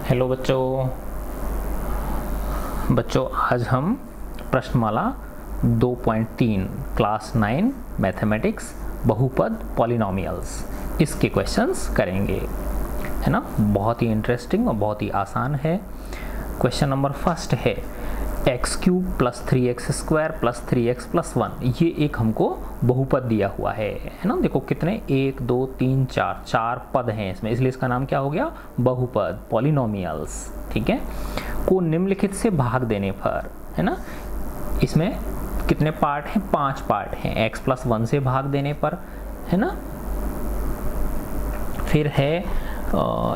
Hello बच्चों आज हम प्रश्नमाला 2.3 क्लास 9 मैथमेटिक्स बहुपद पॉलिनोमियल्स इसके क्वेश्चंस करेंगे, है ना। बहुत ही इंटरेस्टिंग और बहुत ही आसान है। क्वेश्चन नंबर फर्स्ट है x³ + 3x² + 3x + 1। ये एक हमको बहुपद दिया हुआ है ना। देखो कितने 1 2 3 4 पद हैं इसमें, इसलिए इसका नाम क्या हो गया, बहुपद, पॉलिनोमियल्स। ठीक है, को निम्नलिखित से भाग देने पर, है ना। इसमें कितने पार्ट हैं, 5 पार्ट हैं। x + 1 से भाग देने पर, है ना। फिर है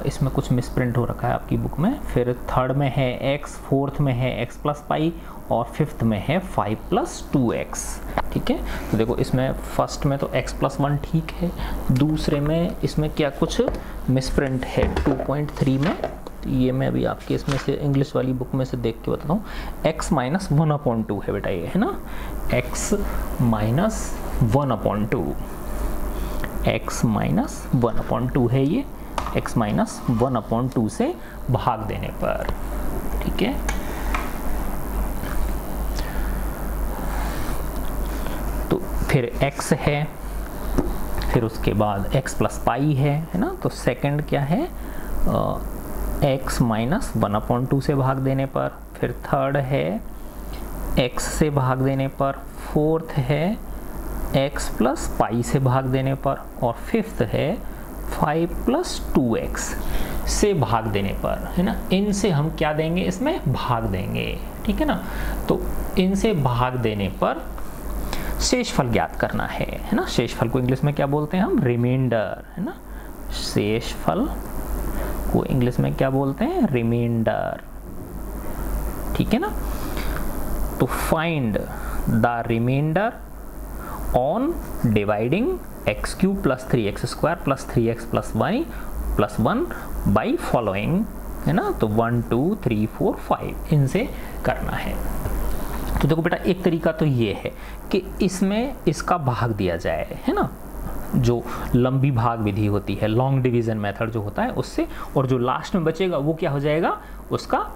इसमें कुछ मिसप्रिंट हो रखा है आपकी बुक में। फिर थर्ड में है x, फोर्थ में है x + π और फिफ्थ में है 5 + 2x। ठीक है, तो देखो इसमें फर्स्ट में तो x + 1 ठीक है, दूसरे में इसमें क्या कुछ मिसप्रिंट है 2.3 में। तो ये मैं अभी आपके इसमें से इंग्लिश वाली बुक में से देख के बताता हूँ। x - 1/2 है बेटा, ये है ना, x - 1/2, x - 1/2 है ये, x - 1/2 से भाग देने पर। ठीक है, तो फिर x है, फिर उसके बाद x + π है ना। तो सेकंड क्या है, x - 1/2 से भाग देने पर। फिर थर्ड है x से भाग देने पर। फोर्थ है x + π से भाग देने पर। और फिफ्थ है 5 + 2x से भाग देने पर, है ना। इनसे हम क्या देंगे, इसमें भाग देंगे। ठीक है ना, तो इनसे भाग देने पर शेषफल ज्ञात करना है ना। शेषफल को इंग्लिश में क्या बोलते हैं हम, रिमाइंडर, है ना। शेषफल को इंग्लिश में क्या बोलते हैं, रिमाइंडर। ठीक है ना, तो find the remainder on dividing x³ + 3x² + 3x + 1 by following, है ना। तो 1 2 3 4 5 इनसे करना है। तो देखो बेटा, एक तरीका तो ये है कि इसमें इसका भाग दिया जाए, है ना, जो लंबी भाग विधि होती है, लॉन्ग डिवीजन मेथड जो होता है उससे, और जो लास्ट में बचेगा वो क्या हो जाएगा, उसका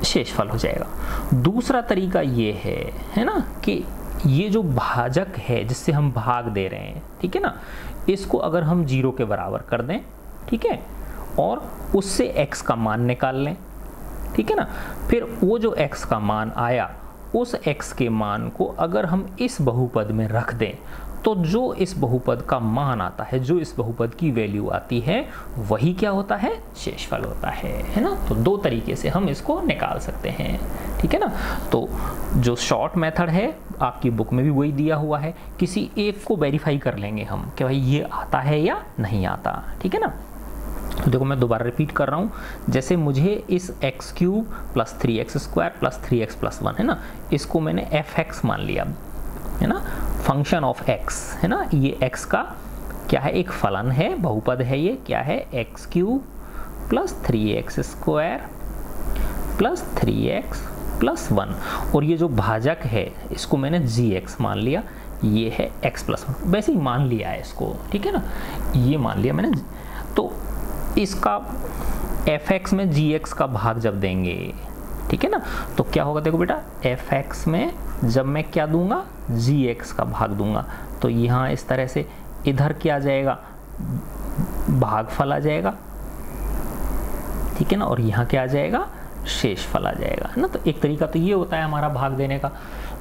शेषफल हो जाएगा। दूसरा तरीका ये है ना, कि ये जो भाजक है जिससे हम भाग दे रहे हैं, ठीक है ना, इसको अगर हम 0 के बराबर कर दें, ठीक है, और उससे x का मान निकाल लें, ठीक है ना। फिर वो जो x का मान आया, उस x के मान को अगर हम इस बहुपद में रख दें, तो जो इस बहुपद का मान आता है, जो इस बहुपद की वैल्यू आती है, वही क्या होता है, शेषफल होता है ना। तो दो तरीके से हम इसको निकाल सकते हैं। ठीक है ना, तो जो शॉर्ट मेथड है आपकी बुक में भी वही दिया हुआ है। किसी एक को वेरीफाई कर लेंगे हम कि भाई ये आता है या नहीं आता। ठीक है ना, तो देखो मैं दोबारा रिपीट कर रहा हूँ। जैसे मुझे इस x³ + 3x² + 3x + 1, है ना, इसको मैंने fx मान लिया, है ना, फंक्शन ऑफ x, है ना। ये x का क्या है, एक फलन है, बहुपद है। ये क्या है, x³ + 3x² + 3x + 1। और ये जो भाजक है इसको मैंने gx मान लिया, ये है x + 1, वैसे ही मान लिया है इसको। ठीक है ना, ये मान लिया मैंने। तो इसका fx में gx का भाग जब देंगे, ठीक है ना, तो क्या होगा, देखो बेटा, fx में जब मैं क्या दूंगा, gx का भाग दूंगा, तो यहाँ इस तरह से इधर क्या आ जाएगा, भागफल आ जाएगा, ठीक है ना, और यहाँ क्या आ जाएगा, शेषफल आ जाएगा, है ना। तो एक तरीका तो ये होता है हमारा भाग देने का।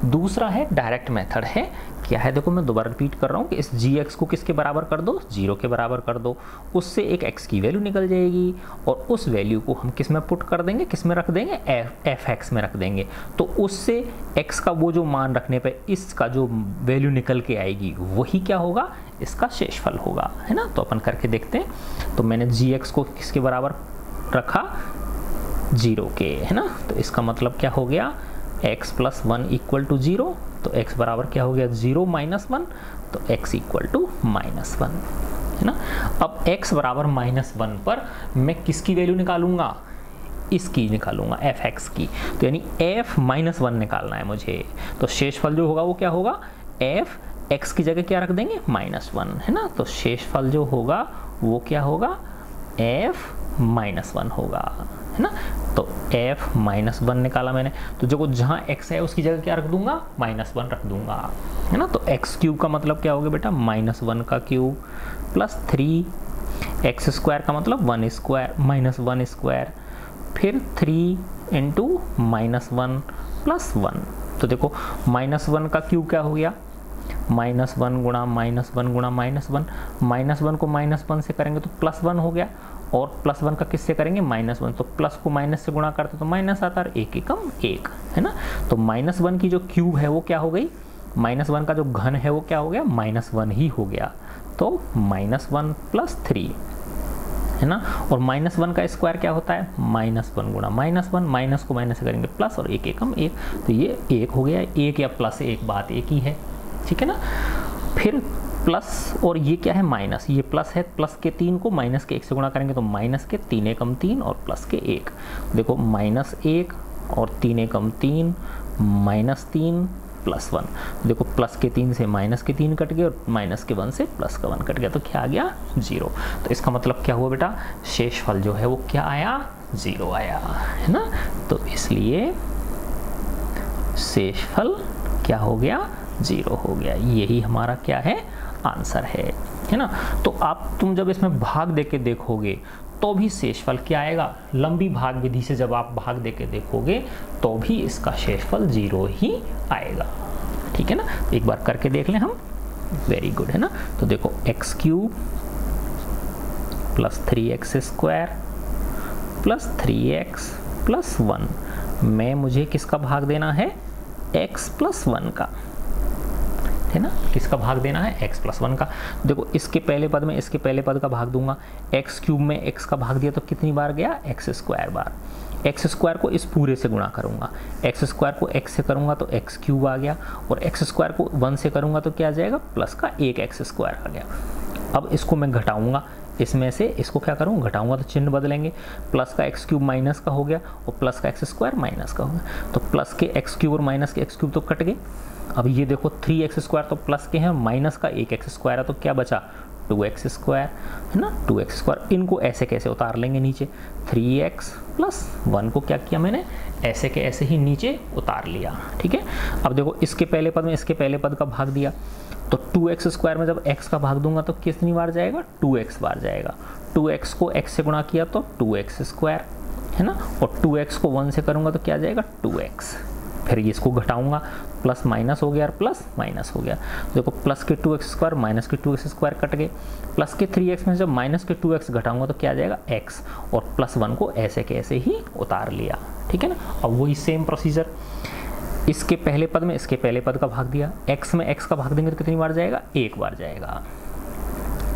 दूसरा है डायरेक्ट मेथड है, क्या है, देखो मैं दोबारा रिपीट कर रहा हूँ कि इस gx को किसके बराबर कर दो, 0 के बराबर कर दो, उससे एक x की वैल्यू निकल जाएगी, और उस वैल्यू को हम किस में पुट कर देंगे, किस में रख देंगे, fx में रख देंगे। तो उससे x का वो जो मान रखने पे इसका जो वैल्यू निकल के आएगी, वही क्या होगा, इसका शेषफल होगा, है ना। तो अपन करके देखते हैं। तो मैंने gx को किसके बराबर रखा, 0 के, है ना। तो इसका मतलब क्या हो गया, x + 1 = 0, तो x बराबर क्या हो गया, 0 - 1, तो x = -1, है ना। अब x बराबर -1 पर मैं किसकी वैल्यू निकालूंगा, इसकी निकालूंगा, fx की। तो यानी f - 1 निकालना है मुझे। तो शेषफल जो होगा वो क्या होगा, f x की जगह क्या रख देंगे, -1, है ना। तो शेषफल जो होगा वो क्या होगा, f माइनस 1 होगा, है ना। तो f माइनस 1 निकाला मैंने, तो जो जहाँ x है उसकी जगह क्या रख दूंगा, -1 रख दूंगा, है ना। तो x क्यूब का मतलब क्या हो गया बेटा, -1 का क्यूब प्लस 3 x² का मतलब 1 स्क्वायर माइनस 1 स्क्वायर, फिर 3 इंटू -1 प्लस 1। तो देखो -1 का क्यूब क्या हो गया, -1 गुणा -1 गुणा -1, -1 को -1 से करेंगे तो +1 हो गया, और +1 का किससे करेंगे, -1, तो प्लस को माइनस से गुणा करते तो माइनस आता है, 1 एकम 1, है ना। तो -1 की जो क्यूब है वो क्या हो गई, -1 का जो घन है वो क्या हो गया, -1 ही हो गया। तो -1 प्लस 3, है ना। और -1 का स्क्वायर क्या होता है, -1 गुणा -1, माइनस को माइनस से करेंगे प्लस, और 1 एकम 1, तो ये 1 हो गया, 1 या प्लस 1 बात एक ही है, ठीक है ना। फिर प्लस, और ये क्या है माइनस, ये प्लस है, प्लस के 3 को माइनस के 1 से गुणा करेंगे तो माइनस के 3 एकम 3 और प्लस के 1, देखो -1 और 3 एकम 3 -3 प्लस 1, देखो प्लस के 3 से माइनस के 3 कट गए और माइनस के 1 से प्लस का 1 कट गया, तो क्या आ गया 0। तो इसका मतलब क्या हुआ बेटा, शेषफल जो है वो क्या आया, 0 आया, है ना। तो इसलिए शेषफल क्या हो गया, 0 हो गया, यही हमारा क्या है, आंसर है ना। तो तुम जब इसमें भाग देके देखोगे तो भी शेषफल क्या आएगा, लंबी भाग विधि से जब आप भाग देके देखोगे तो भी इसका शेषफल 0 ही आएगा, ठीक है ना। एक बार करके देख लें हम, वेरी गुड, है ना। तो देखो x³ plus 3x² plus 3x plus 1 में मुझे किसका भाग देना है, x प्लस 1 का, है ना, किसका भाग देना है, x प्लस 1 का। देखो इसके पहले पद में इसके पहले पद का भाग दूंगा, x³ में x का भाग दिया तो कितनी बार गया, x² बार, x² को इस पूरे से गुणा करूंगा, x² को x से करूंगा तो x³ आ गया, और x² को 1 से करूंगा तो क्या आ जाएगा, प्लस का 1x² आ गया। अब इसको मैं घटाऊंगा, इसमें से इसको क्या करूँ, घटाऊंगा तो चिन्ह बदलेंगे, प्लस का x³ माइनस का हो गया और प्लस का x² माइनस का हो गया, तो प्लस के x³ और माइनस के x³ तो कट गए। अब ये देखो 3x² तो प्लस के हैं, माइनस का 1x² है तो क्या बचा, 2x², है ना, 2x²। इनको ऐसे कैसे उतार लेंगे नीचे, 3x प्लस 1 को क्या किया मैंने, ऐसे के ऐसे ही नीचे उतार लिया, ठीक है। अब देखो इसके पहले पद में इसके पहले पद का भाग दिया, तो 2x² में जब x का भाग दूंगा तो कितनी बार जाएगा, 2x बार जाएगा, 2x को x से गुणा किया तो 2x², है ना, और 2x को 1 से करूंगा तो क्या जाएगा, 2x। फिर इसको घटाऊंगा, प्लस माइनस हो गया और प्लस माइनस हो गया, देखो प्लस के 2x² माइनस के 2x² कट गए, प्लस के 3x में जब माइनस के 2x घटाऊंगा तो क्या आ जाएगा, x, और प्लस 1 को ऐसे के ऐसे ही उतार लिया, ठीक है ना। अब वही सेम प्रोसीजर, इसके पहले पद में इसके पहले पद का भाग दिया, x में x का भाग देंगे तो कितनी बार जाएगा, 1 बार जाएगा,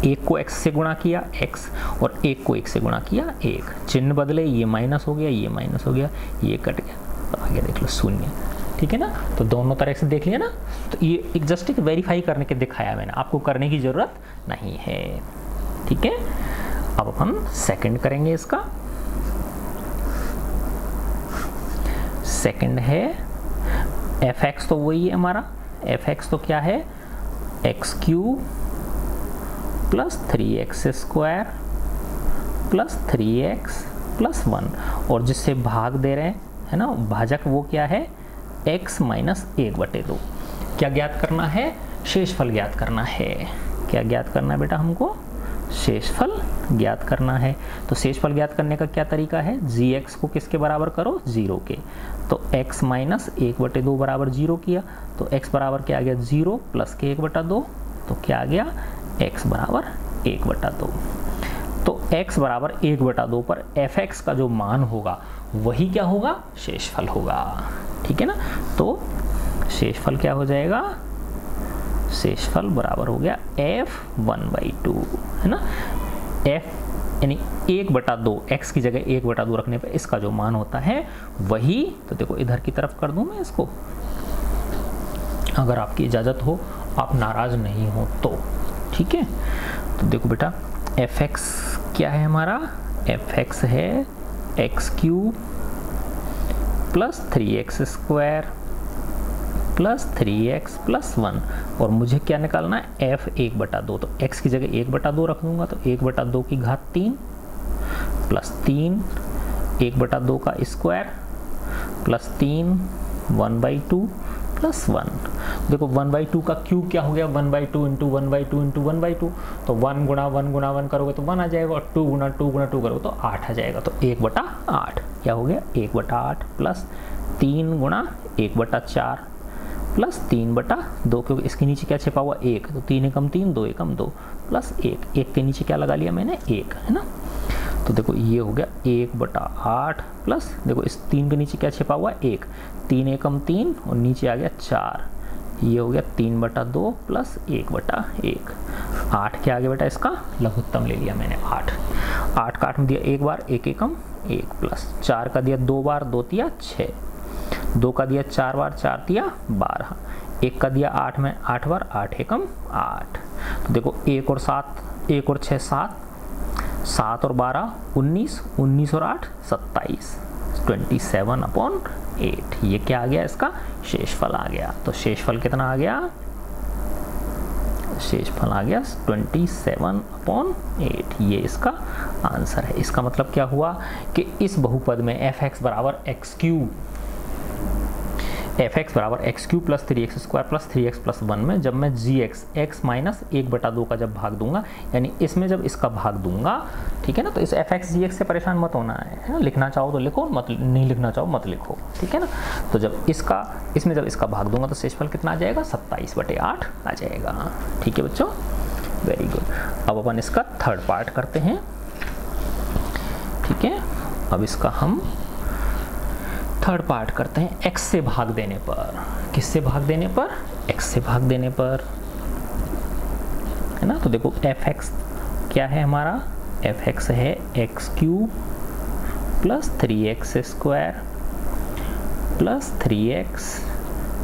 1 को x से गुणा किया x, और 1 को 1 से गुणा किया 1, चिन्ह बदले, ये माइनस हो गया, ये माइनस हो गया, ये कट गया, तो आगे देख लो 0, ठीक है ना। तो दोनों तरह से देख लिया ना, तो ये एक जस्ट एक वेरीफाई करने के दिखाया मैंने, आपको करने की जरूरत नहीं है, ठीक है। अब हम सेकंड करेंगे, इसका सेकंड है fx, तो वही है हमारा fx, तो क्या है, x³ plus 3x² plus 3x plus 1, और जिससे भाग दे रहे हैं, है ना, भाजक वो क्या है, x माइनस 1/2। क्या ज्ञात करना है, शेषफल ज्ञात करना है। क्या ज्ञात करना है बेटा हमको, शेषफल ज्ञात करना है। तो शेषफल ज्ञात करने का क्या तरीका है, gx को किसके बराबर करो, 0 के, तो x माइनस 1/2 बराबर 0 किया, तो x बराबर क्या आ गया, 0 प्लस के 1/2, तो क्या आ गया, x बराबर 1/2। तो x बराबर 1/2 पर fx का जो मान होगा वही क्या होगा, शेषफल होगा, ठीक है ना। तो शेषफल क्या हो जाएगा, शेषफल बराबर हो गया f1/2, है ना, f यानी 1/2, x की जगह 1/2 रखने पे इसका जो मान होता है वही, तो देखो इधर की तरफ कर दूं मैं इसको, अगर आपकी इजाज़त हो, आप नाराज नहीं हो तो, ठीक है। तो देखो बेटा fx क्या है हमारा, fx है x³ plus 3x² plus 3x plus 1, और मुझे क्या निकालना है, f 1/2, तो x की जगह 1/2 रख दूंगा तो 1/2 की घात 3, प्लस 3 1/2 का स्क्वायर प्लस 3 1/2 प्लस 1। देखो 1/2 का क्यूब क्या हो गया, 1/2 इंटू 1/2 इंटू 1/2, तो 1 गुणा 1 गुणा 1 करोगे तो 1 आ जाएगा, और 2 गुणा 2 गुणा 2 करोगे तो 8 आ जाएगा। तो 1/8 क्या हो गया, 1/8 प्लस 3 गुणा 1/4 प्लस 3/2, क्योंकि इसके नीचे क्या छिपा हुआ 1, तो 3 एकम 3 2 एकम 2 प्लस 1 के नीचे क्या लगा लिया मैंने 1, है ना। तो देखो ये हो गया 1/8 प्लस, देखो इस 3 के नीचे क्या छिपा हुआ 1, 3 एकम 3 और नीचे आ गया 4, ये हो गया 3/2 प्लस 1/1। 8 के आगे बेटा इसका लघुत्तम ले लिया मैंने 8 काट में दिया एक बार 1 एकम 1 प्लस 4 का दिया 2 बार 2 तिया 6, 2 का दिया 4 बार 4 तिया 12, 1 का दिया 8 में 8 बार 8 एकम 8। तो देखो 1 और 7 1 और 6 7, 7 और 12 19, 19 और 8 27, 27/8। ये क्या आ गया, इसका शेषफल आ गया। तो शेषफल कितना आ गया, शेषफल आ गया 27/8। ये इसका आंसर है। इसका मतलब क्या हुआ कि इस बहुपद में fx बराबर x³ plus 3x² plus 3x plus 1 में जब मैं gx x माइनस 1/2 का जब भाग दूंगा, यानी इसमें जब इसका भाग दूंगा, ठीक है ना, तो इस fx gx से परेशान मत होना है ना, लिखना चाहो तो लिखो, मत नहीं लिखना चाहो मत लिखो, ठीक है ना। तो जब इसमें जब इसका भाग दूंगा तो शेषफल कितना आ जाएगा, 27/8 आ जाएगा। ठीक है बच्चों, वेरी गुड। अब अपन इसका थर्ड पार्ट करते हैं, ठीक है। अब इसका हम थर्ड पार्ट करते हैं x से भाग देने पर। किससे भाग देने पर, x से भाग देने पर, है ना। तो देखो fx क्या है हमारा, fx है x³ plus 3x² plus 3x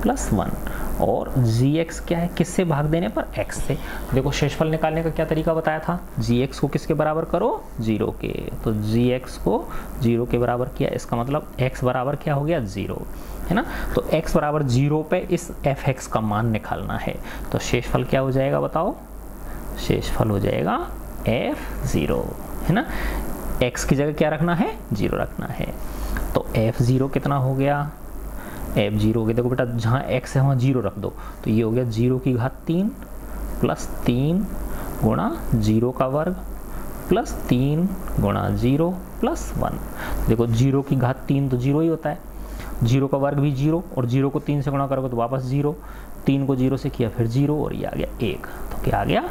plus 1, और gx क्या है, किससे भाग देने पर, x से। देखो शेषफल निकालने का क्या तरीका बताया था, gx को किसके बराबर करो, 0 के। तो gx को 0 के बराबर किया, इसका मतलब x बराबर क्या हो गया 0, है ना। तो x बराबर 0 पे इस fx का मान निकालना है। तो शेषफल क्या हो जाएगा बताओ, शेषफल हो जाएगा f0, है ना। x की जगह क्या रखना है, 0 रखना है। तो f0 कितना हो गया, f0 हो गया, देखो बेटा जहाँ x है वहाँ 0 रख दो, तो ये हो गया 0 की घात 3 प्लस 3 गुणा 0 का वर्ग प्लस 3 गुणा 0 प्लस 1। देखो 0 की घात 3 तो 0 ही होता है, 0 का वर्ग भी 0, और 0 को 3 से गुणा करोगे तो वापस 0, 3 को 0 से किया फिर 0, और ये आ गया 1। तो क्या आ गया,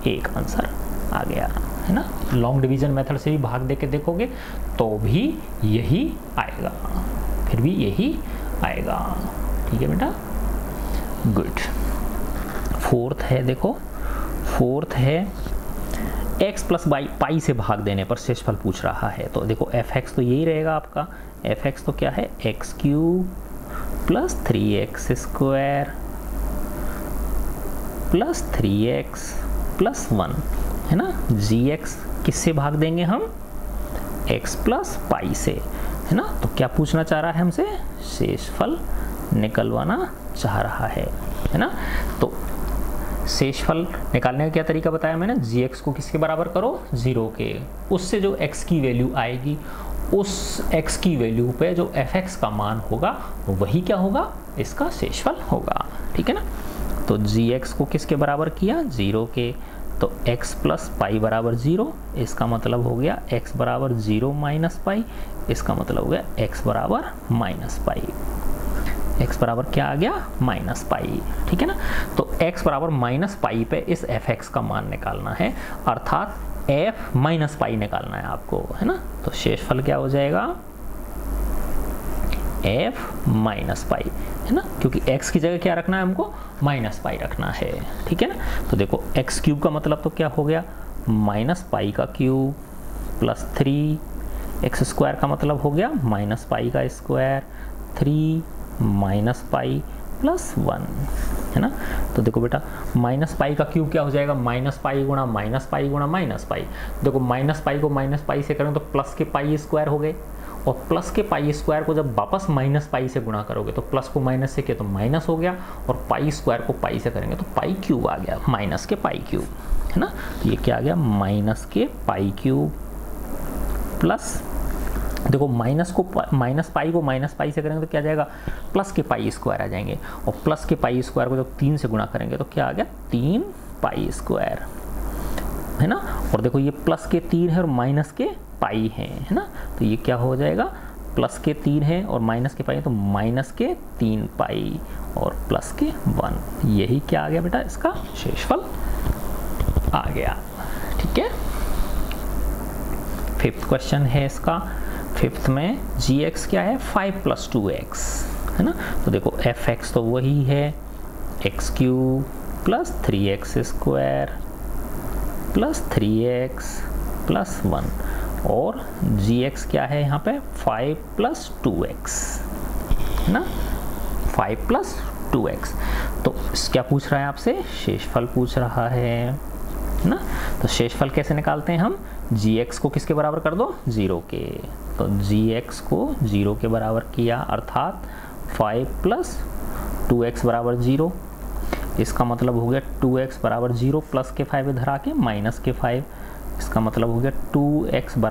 1 आंसर आ गया, है ना। लॉन्ग डिवीजन मेथड से भी भाग दे के देखोगे तो भी यही आएगा, फिर भी यही आएगा। ठीक है बेटा, गुड। फोर्थ है, देखो फोर्थ है x प्लस पाई से भाग देने पर शेषफल पूछ रहा है। तो देखो fx तो यही रहेगा आपका, fx तो क्या है, x³ plus 3x² plus 3x plus 1, है ना। gx किससे भाग देंगे हम, x प्लस पाई से, है ना। तो क्या पूछना चाह रहा है हमसे, शेषफल निकलवाना चाह रहा है ना। तो शेषफल निकालने का क्या तरीका बताया मैंने, gx को किसके बराबर करो, 0 के। उससे जो x की वैल्यू आएगी, उस x की वैल्यू पे जो fx का मान होगा वही क्या होगा, इसका शेषफल होगा। ठीक है ना। तो gx को किसके बराबर किया, 0 के। तो x प्लस पाई बराबर 0, इसका मतलब हो गया x बराबर 0 माइनस पाई, इसका मतलब हो गया x बराबर माइनस पाई। x बराबर क्या आ गया, माइनस पाई। ठीक है ना। तो x बराबर माइनस पाई पे इस fx का मान निकालना है, अर्थात f माइनस पाई निकालना है आपको, है ना। तो शेषफल क्या हो जाएगा, f माइनस पाई, है ना, क्योंकि x की जगह क्या रखना है हमको, माइनस पाई रखना है। ठीक है ना। तो देखो x³ का मतलब तो क्या हो गया, माइनस पाई का क्यूब प्लस 3x² का मतलब हो गया माइनस पाई का स्क्वायर, 3 माइनस पाई प्लस 1, है ना। तो देखो बेटा माइनस पाई का क्यूब क्या हो जाएगा, माइनस पाई गुणा माइनस पाई गुणा माइनस पाई। देखो माइनस पाई को माइनस पाई से करें तो प्लस के पाई स्क्वायर हो गए, और प्लस के पाई स्क्वायर को जब वापस माइनस पाई से गुणा करोगे तो प्लस को माइनस से किया तो माइनस हो गया, और पाई स्क्वायर को पाई से करेंगे तो पाई क्यूब आ गया, माइनस के पाई क्यूब, है ना। तो ये क्या आ गया, माइनस के पाई क्यूब प्लस, देखो माइनस पाई को माइनस पाई से करेंगे तो क्या जाएगा, प्लस के पाई स्क्वायर आ जाएंगे, और प्लस के पाई स्क्वायर को जब 3 से गुणा करेंगे तो क्या आ गया, 3 पाई स्क्वायर, है ना। और देखो ये प्लस के 3 है और माइनस के पाई है ना, तो ये क्या हो जाएगा, प्लस के 3 है और माइनस के पाई है तो माइनस के 3 पाई और प्लस के 1, यही क्या आ गया बेटा, इसका शेषफल आ गया। ठीक है, फिफ्थ क्वेश्चन है इसका। फिफ्थ में gx क्या है, 5 + 2x, है ना। तो देखो fx तो वही है x³ + 3x² + 3x + 1, और gx क्या है यहाँ पे, 5 + 2x, है ना, 5 + 2x। तो क्या पूछ रहा है आपसे, शेषफल पूछ रहा है ना। तो शेषफल कैसे निकालते हैं हम, gx को किसके बराबर कर दो, 0 के, तो gx को 0 के बराबर किया, अर्थात 5 + 2x = 0। इसका मतलब हो गया 2x = 0, प्लस के 5 इधर आके माइनस के 5, इसका मतलब हो गया 2x =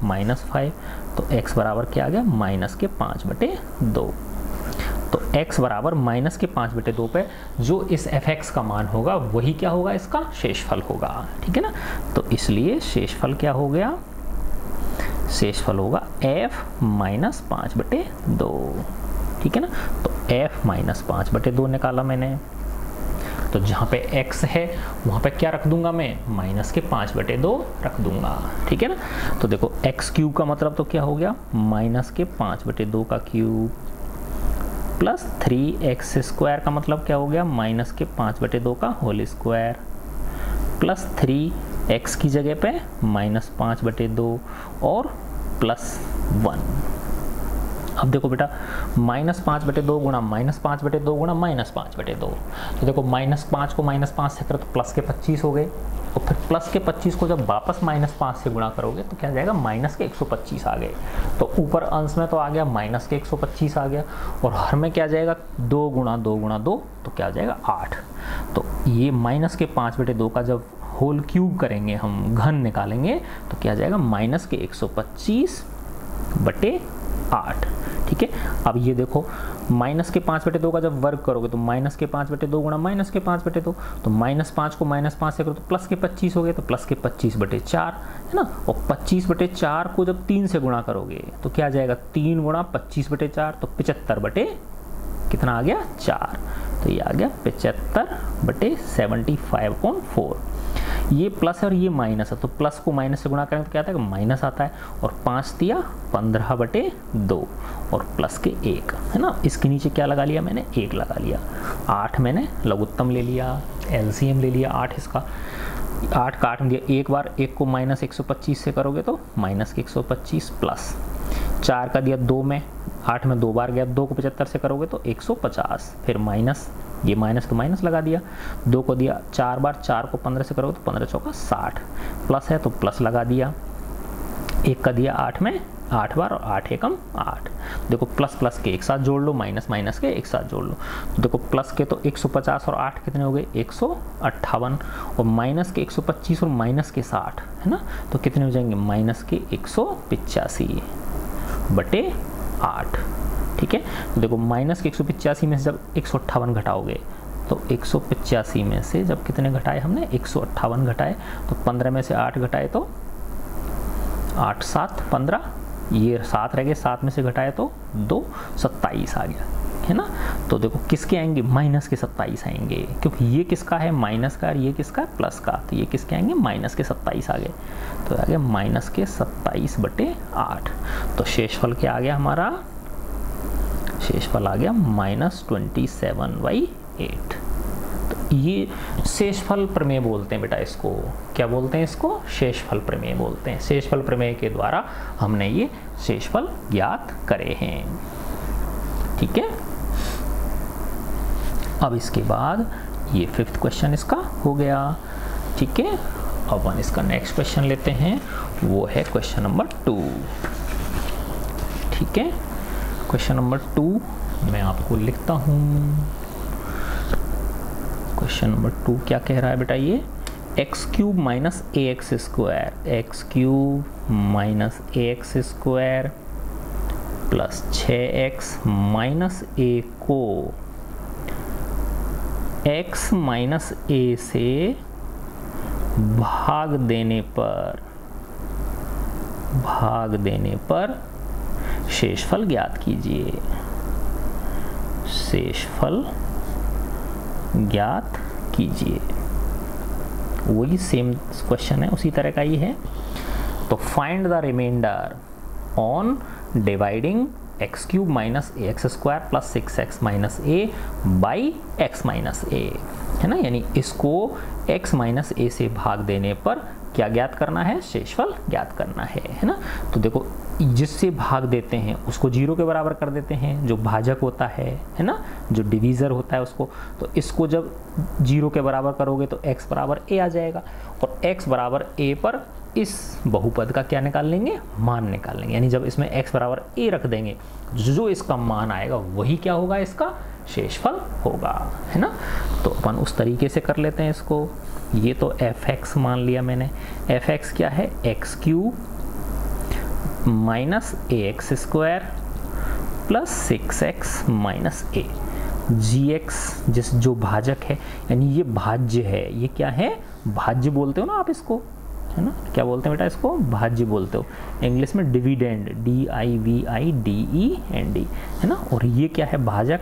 -5, तो x बराबर क्या आ गया, -5/2। तो x बराबर -5/2 पे जो इस fx का मान होगा वही क्या होगा, इसका शेषफल होगा। ठीक है ना, तो इसलिए शेषफल क्या हो गया, शेषफल होगा f -5/2। ठीक है ना, तो f -5/2 निकाला मैंने, तो जहाँ पे x है वहाँ पे क्या रख दूंगा मैं, -5/2 रख दूंगा। ठीक है ना, तो देखो x³ का मतलब तो क्या हो गया, -5/2 का क्यूब, प्लस 3x² का मतलब क्या हो गया, -5/2 का होल स्क्वायर, प्लस 3x की जगह पे -5/2 और +1। अब देखो बेटा, -5/2 गुणा -5/2 गुणा -5/2, तो देखो -5 को -5 से करो तो प्लस के 25 हो गए, और फिर प्लस के 25 को जब वापस -5 से गुणा करोगे तो क्या जाएगा, माइनस के 125 आ गए। तो ऊपर अंश में तो आ गया माइनस के 125 आ गया, और हर में क्या जाएगा, 2 × 2 × 2, तो क्या जाएगा 8। तो ये -5/2 का जब होल क्यूब करेंगे, हम घन निकालेंगे, तो क्या जाएगा, -125/8। ठीक है, अब ये देखो -5/2 का जब वर्ग करोगे तो -5/2 गुणा -5/2, तो -5 को -5 से करो तो प्लस के 25 हो गए, तो प्लस के 25/4, है ना। और 25/4 को जब 3 से गुणा करोगे तो क्या जाएगा, 3 × 25/4, तो 75 कितना आ गया, 4, तो ये आ गया 75/75/4। ये प्लस है और ये माइनस है, तो प्लस को माइनस से गुणा करें तो क्या आता है, माइनस आता है, और 5 × 15/2 और प्लस के 1, है ना। इसके नीचे क्या लगा लिया मैंने, 1 लगा लिया। 8 मैंने लघुत्तम ले लिया, एलसीएम ले लिया 8 इसका, 8 का 8 में दिया, एक बार 1 को -125 से करोगे तो -125, प्लस 4 का दिया 2 में, 8 में 2 बार गया, 2 को 75 से करोगे तो 150, फिर माइनस, ये माइनस तो माइनस लगा दिया, 2 को दिया 4 बार, 4 को 15 से करोगे तो 15 चौका 60, प्लस है तो प्लस लगा दिया, 1 का दिया 8 में 8 बार, और 8 एकम 8। देखो प्लस प्लस के एक साथ जोड़ लो, माइनस माइनस के एक साथ जोड़ लो, तो देखो प्लस के तो 150 और 8 कितने हो गए, 158, और माइनस के 125 और माइनस के 60, है ना, तो कितने हो जाएंगे, माइनस के 185/8। ठीक है, तो देखो माइनस के 185 में से जब 158 घटाओगे, तो 185 में से जब कितने घटाए हमने, 158 घटाए, तो 15 में से 8 घटाए तो 8 7 15, ये 7 रह गए, 7 में से घटाए तो 2 27 आ गया, है ना। तो देखो किसके आएंगे, माइनस के 27 आएंगे, क्योंकि ये किसका है, माइनस का, और ये किसका है, प्लस का, तो ये किसके आएंगे, माइनस के 27 आ गए, तो आ गया माइनस के 27/8। तो शेषफल क्या आ गया हमारा, शेषफल आ गया -27/8। तो ये शेषफल प्रमेय बोलते हैं बेटा इसको, क्या बोलते हैं इसको, शेषफल प्रमेय बोलते हैं। शेषफल प्रमेय के द्वारा हमने ये शेषफल ज्ञात करे हैं। ठीक है, अब इसके बाद ये 5th क्वेश्चन इसका हो गया। ठीक है, अब इसका नेक्स्ट क्वेश्चन लेते हैं, वो है क्वेश्चन नंबर 2। ठीक है, क्वेश्चन नंबर 2 मैं आपको लिखता हूँ। क्वेश्चन नंबर 2 क्या कह रहा है बेटा, ये x cube minus a x square, x cube minus a x square plus 6x minus a को x माइनस ए से भाग देने पर शेषफल ज्ञात कीजिए। शेषफल ज्ञात कीजिए, वही सेम क्वेश्चन है, उसी तरह का ही है। तो find the remainder on dividing x cube minus a x square plus 6x minus a by x minus a, है ना, यानी इसको x माइनस ए से भाग देने पर क्या ज्ञात करना है, शेषफल ज्ञात करना है ना। तो देखो जिससे भाग देते हैं उसको 0 के बराबर कर देते हैं, जो भाजक होता है ना, जो डिवीज़र होता है उसको, तो इसको जब 0 के बराबर करोगे तो x बराबर a आ जाएगा, और x बराबर a पर इस बहुपद का क्या निकाल लेंगे, मान निकाल लेंगे, यानी जब इसमें x बराबर a रख देंगे जो इसका मान आएगा वही क्या होगा, इसका शेषफल होगा, है ना। तो अपन उस तरीके से कर लेते हैं इसको। ये तो fx मान लिया मैंने, fx क्या है, x cube minus a x square plus 6x minus a, gx जिस जो भाजक है, यानी ये भाज्य है, ये क्या है, भाज्य बोलते हो ना आप इसको, है ना, क्या बोलते हैं बेटा इसको, भाज्य बोलते हो, इंग्लिश में डिविडेंड, DIVIDEND, है ना। और ये क्या है, भाजक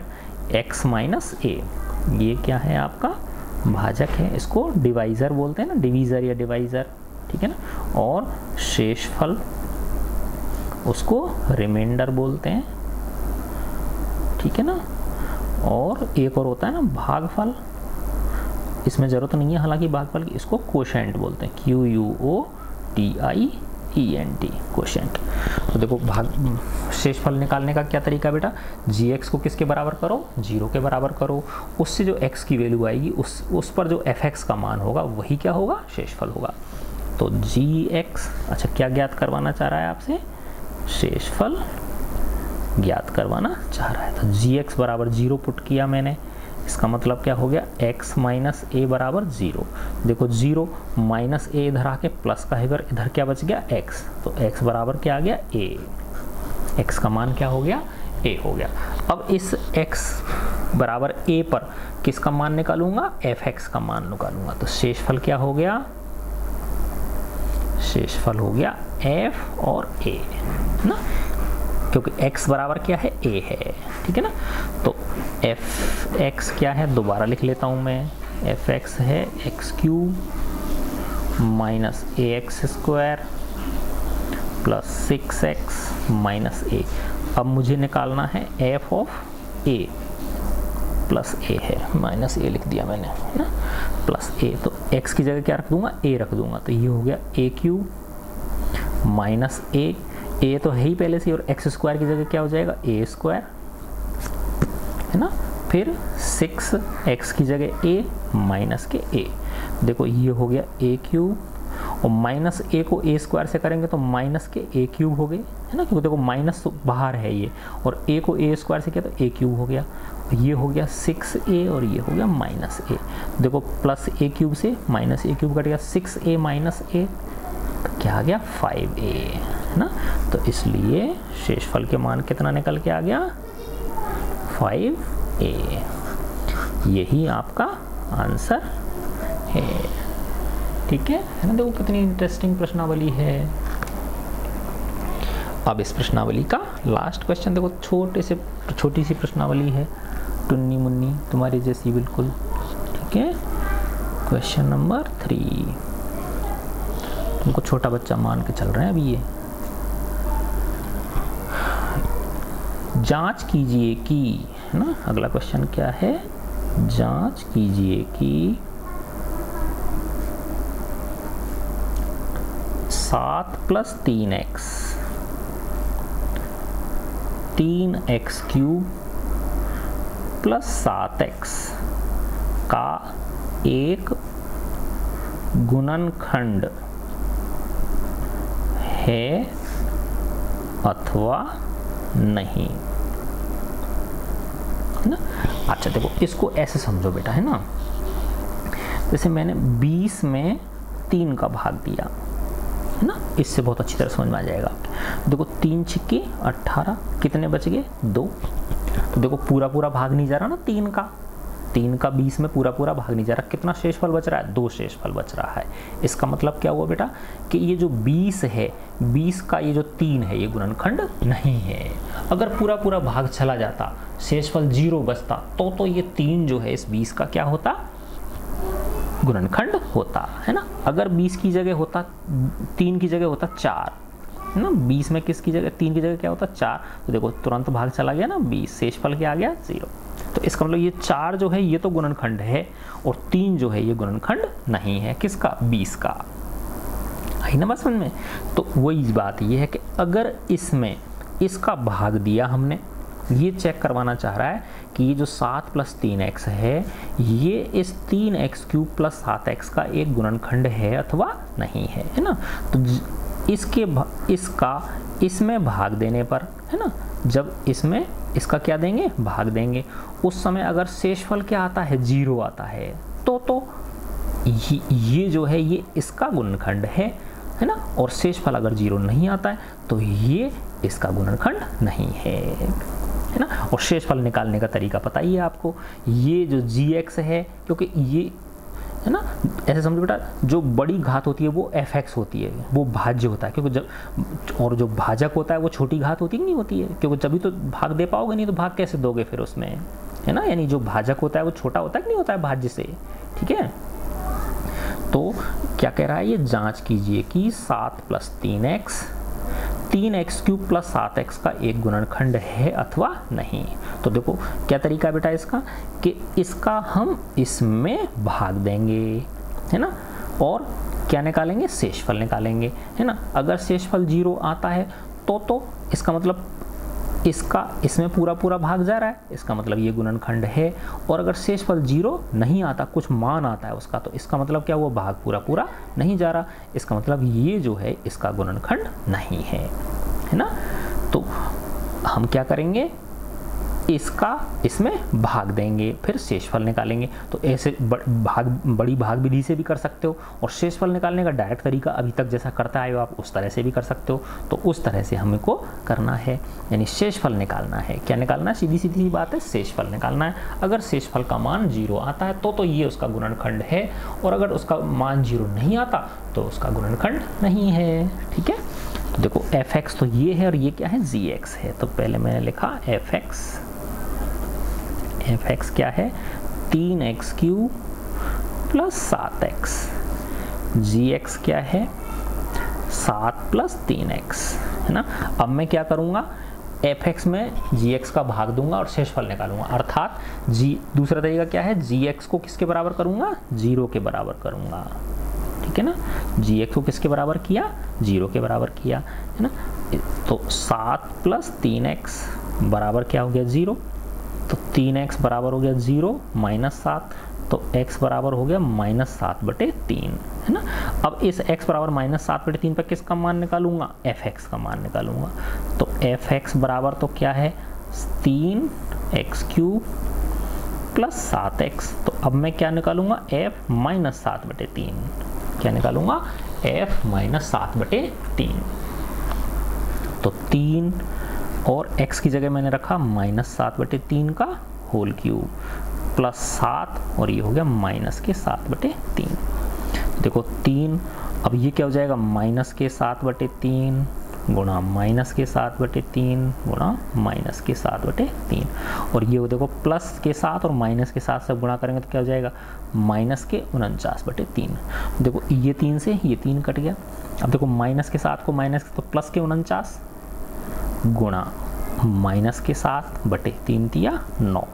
x माइनस ए, ये क्या है आपका भाजक है, इसको डिवाइज़र बोलते हैं ना, डिवीज़र या डिवाइज़र, ठीक है ना। और शेषफल उसको रिमाइंडर बोलते हैं, ठीक है ना। और एक और होता है ना भागफल, इसमें ज़रूरत नहीं है हालांकि भागफल की, इसको कोशेंट बोलते हैं, QUOTIENT, कोशेंट। तो देखो शेषफल निकालने का क्या तरीका बेटा, gx को किसके बराबर करो, 0 के बराबर करो, उससे जो x की वैल्यू आएगी उस पर जो fx का मान होगा वही क्या होगा, शेषफल होगा। तो gx, अच्छा क्या ज्ञात करवाना चाह रहा है आपसे, शेषफल ज्ञात करवाना चाह रहा है। तो gx बराबर 0 पुट किया मैंने, इसका मतलब क्या हो गया, x माइनस ए बराबर 0। देखो 0 माइनस ए इधर आके प्लस का है, इधर क्या बच गया, x, तो x बराबर क्या आ गया, a, x का मान क्या हो गया, a हो गया। अब इस x बराबर a पर किसका मान निकालूंगा, fx का मान निकालूंगा। तो शेषफल क्या हो गया, शेषफल हो गया f और a ना, क्योंकि x बराबर क्या है, a है, ठीक है ना। तो fx क्या है, दोबारा लिख लेता हूँ मैं, fx है x cube minus a x square plus 6x minus a। अब मुझे निकालना है f of a, plus a है, माइनस a लिख दिया मैंने, है ना, प्लस a। तो x की जगह क्या रख दूंगा, a रख दूंगा, तो ये हो गया a क्यूब माइनस a तो है ही पहले से, और एक्स स्क्वायर की जगह क्या हो जाएगा, a स्क्वायर, है ना, फिर 6x की जगह a माइनस के a। देखो ये हो गया a क्यूब, और माइनस a को a स्क्वायर से करेंगे तो माइनस के a क्यूब हो गए, है ना, क्योंकि देखो माइनस तो बाहर है ये, और a को a स्क्वायर से किया तो a क्यूब हो गया, ये हो गया 6a और ये हो गया माइनस a। देखो प्लस a क्यूब से माइनस a क्यूब कट गया, 6a माइनस a, तो क्या आ गया, 5a, है ना। तो इसलिए शेषफल के मान कितना निकल के आ गया, 5a, यही आपका आंसर है, ठीक है ना। देखो कितनी इंटरेस्टिंग प्रश्नावली है। अब इस प्रश्नावली का लास्ट क्वेश्चन देखो, छोटी सी प्रश्नावली है, टुन्नी मुन्नी तुम्हारी जैसी बिल्कुल, ठीक है। क्वेश्चन नंबर 3, तुमको छोटा बच्चा मान के चल रहे हैं अभी ये। जांच कीजिए कि, है ना, अगला क्वेश्चन क्या है, जांच कीजिए कि 7 plus 3x 3x cube plus 7x का एक गुणनखंड है अथवा नहीं, है ना। अच्छा देखो इसको ऐसे समझो बेटा, है ना, जैसे मैंने 20 में 3 का भाग दिया है ना, इससे बहुत अच्छी तरह समझ में आ जाएगा आपके। देखो 3 छिक्के 18, कितने बच गए 2। तो देखो पूरा पूरा भाग नहीं जा रहा ना 3 का 20 में पूरा पूरा भाग नहीं जा रहा, कितना शेषफल बच रहा है 2 शेषफल बच रहा है। इसका मतलब क्या हुआ बेटा कि ये जो 20 है 20 का ये जो 3 है ये गुणनखंड नहीं है। अगर पूरा पूरा भाग चला जाता शेषफल 0 बचता तो ये 3 जो है इस 20 का क्या होता गुणनखंड होता है ना। अगर 20 की जगह होता 3 की जगह होता 4 है ना, 20 में किसकी जगह 3 की जगह क्या होता 4, तो देखो तुरंत भाग चला गया ना 20, शेषफल क्या आ गया 0। तो इसका मतलब ये 4 जो है ये तो गुणनखंड है और 3 जो है ये गुणनखंड नहीं है, किसका 20 का। आई ना बात समझ में। तो वही बात ये है कि अगर इसमें इसका भाग दिया हमने, ये चेक करवाना चाह रहा है कि ये जो 7 + 3x है ये इस 3x³ + 7x का एक गुणनखंड है अथवा नहीं है, है ना। तो इसका इसमें भाग देने पर है ना, जब इसमें इसका क्या देंगे भाग देंगे, उस समय अगर शेषफल क्या आता है 0 आता है तो ये जो है ये इसका गुणनखंड है ना। और शेषफल अगर 0 नहीं आता है तो ये इसका गुणनखंड नहीं है ना। और शेषफल निकालने का तरीका पता ही है आपको, ये जो gx है क्योंकि ये है ना, ऐसे समझो बेटा जो बड़ी घात होती है वो fx होती है, वो भाज्य होता है क्योंकि जब, और जो भाजक होता है वो छोटी घात होती नहीं होती है, क्योंकि जब भी तो भाग दे पाओगे, नहीं तो भाग कैसे दोगे फिर उसमें, है ना। यानी जो भाजक होता है वो छोटा होता है कि नहीं होता है भाज्य से, ठीक है। तो क्या कह रहा है ये जांच कीजिए कि 7 + 3x 3x³ + 7x का एक गुणनखंड है अथवा नहीं। तो देखो क्या तरीका है बेटा इसका कि इसका हम इसमें भाग देंगे है ना, और क्या निकालेंगे शेषफल निकालेंगे है ना। अगर शेषफल 0 आता है तो इसका मतलब इसका इसमें पूरा पूरा भाग जा रहा है, इसका मतलब ये गुणनखंड है। और अगर शेषफल 0 नहीं आता, कुछ मान आता है उसका, तो इसका मतलब क्या हुआ भाग पूरा पूरा नहीं जा रहा, इसका मतलब ये जो है इसका गुणनखंड नहीं है ना। तो हम क्या करेंगे इसका इसमें भाग देंगे, फिर शेषफल निकालेंगे। तो ऐसे बड़ी भाग विधि से भी कर सकते हो, और शेषफल निकालने का डायरेक्ट तरीका अभी तक जैसा करता आए हो आप उस तरह से भी कर सकते हो। तो उस तरह से हमको करना है, यानी शेषफल निकालना है। क्या निकालना है, सीधी सीधी बात है शेषफल निकालना है। अगर शेषफल का मान 0 आता है तो ये उसका गुणनखंड है, और अगर उसका मान 0 नहीं आता तो उसका गुणनखंड नहीं है, ठीक है। तो देखो fx तो ये है और ये क्या है gx है। तो पहले मैंने लिखा fx क्या है 3x³ + 7x, gx क्या है 7 + 3x है ना। अब मैं क्या करूँगा fx में gx का भाग दूंगा और शेषफल निकालूंगा, अर्थात दूसरा तरीका क्या है gx को किसके बराबर करूँगा 0 के बराबर करूँगा, ठीक है ना। gx को किसके बराबर किया 0 के बराबर किया है ना। तो 7 + 3x बराबर क्या हो गया 0, तो 3x बराबर हो गया 0 - 7, तो x बराबर हो गया -7/3 है ना। अब इस x बराबर -7/3 पर किसका मान निकालूंगा fx का मान निकालूंगा। तो fx बराबर तो क्या है 3x³ + 7x। तो अब मैं क्या निकालूंगा f -7/3, क्या निकालूंगा f -7/3। तो 3 और x की जगह मैंने रखा -7/3 का होल क्यूब + 7 और ये हो गया -7/3। देखो 3, अब ये क्या हो जाएगा -7/3 गुणा -7/3 गुणा -7/3, और ये देखो +7 और -7 से गुणा करेंगे तो क्या हो जाएगा -49/3। देखो ये 3 से ये 3 कट गया। अब देखो -7 को तो +49 गुणा -7/3 दिया 9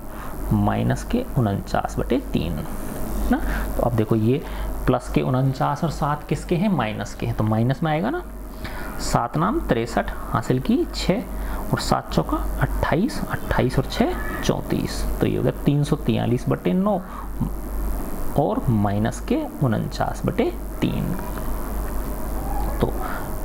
-49/3 ना। तो अब देखो ये +49 और 7 किसके हैं माइनस के हैं, तो माइनस में आएगा ना। 7 नाम 63 हासिल की 6 और 7 चौका 28, 28 और 6 34, तो ये हो गया 343/9 और -49/3। तो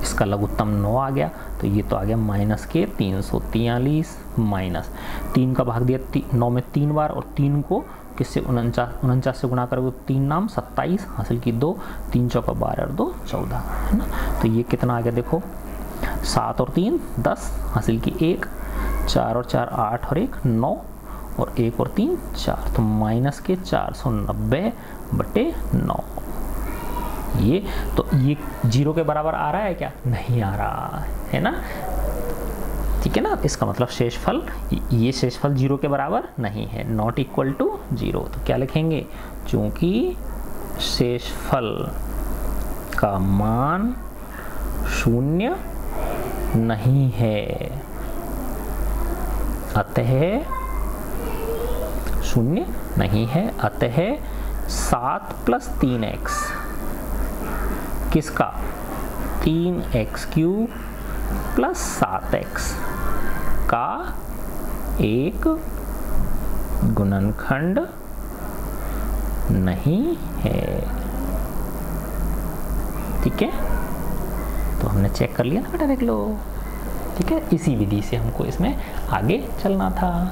इसका लघुत्तम 9 आ गया, तो ये तो आ गया -343 माइनस 3 का भाग दिया 9 में 3 बार और 3 को किससे 49 से गुणा करोगे 3 नाम 27, हासिल की 2, 3 चौका 12 और 2 14, है ना। तो ये कितना आ गया देखो, 7 और 3 10, हासिल की 1, 4 और 4 8 और 1 9, और 1 और 3 4, तो माइनस के 490/9। ये तो ये 0 के बराबर आ रहा है क्या? नहीं आ रहा है ना, ठीक है ना। इसका मतलब शेषफल, ये शेषफल 0 के बराबर नहीं है, नॉट इक्वल टू 0। तो क्या लिखेंगे, चूंकि शेषफल का मान 0 नहीं है, अतः 0 नहीं है, अतः 7 + 3x किसका, 3x³ + 7x का एक गुणनखंड नहीं है, ठीक है। तो हमने चेक कर लिया ना बेटा, देख लो, ठीक है। इसी विधि से हमको इसमें आगे चलना था।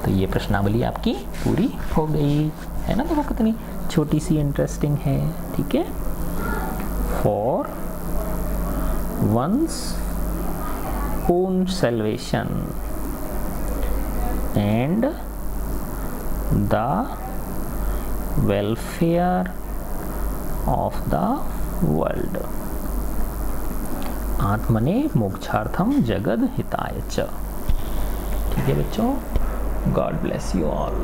तो ये प्रश्नावली आपकी पूरी हो गई, है ना। देखो कितनी छोटी सी इंटरेस्टिंग है, ठीक है। For one's own salvation and the welfare of the world, आत्मने मोक्षार्थम जगद हिताय च। ठीक है बच्चों, गॉड ब्लेस यू ऑल।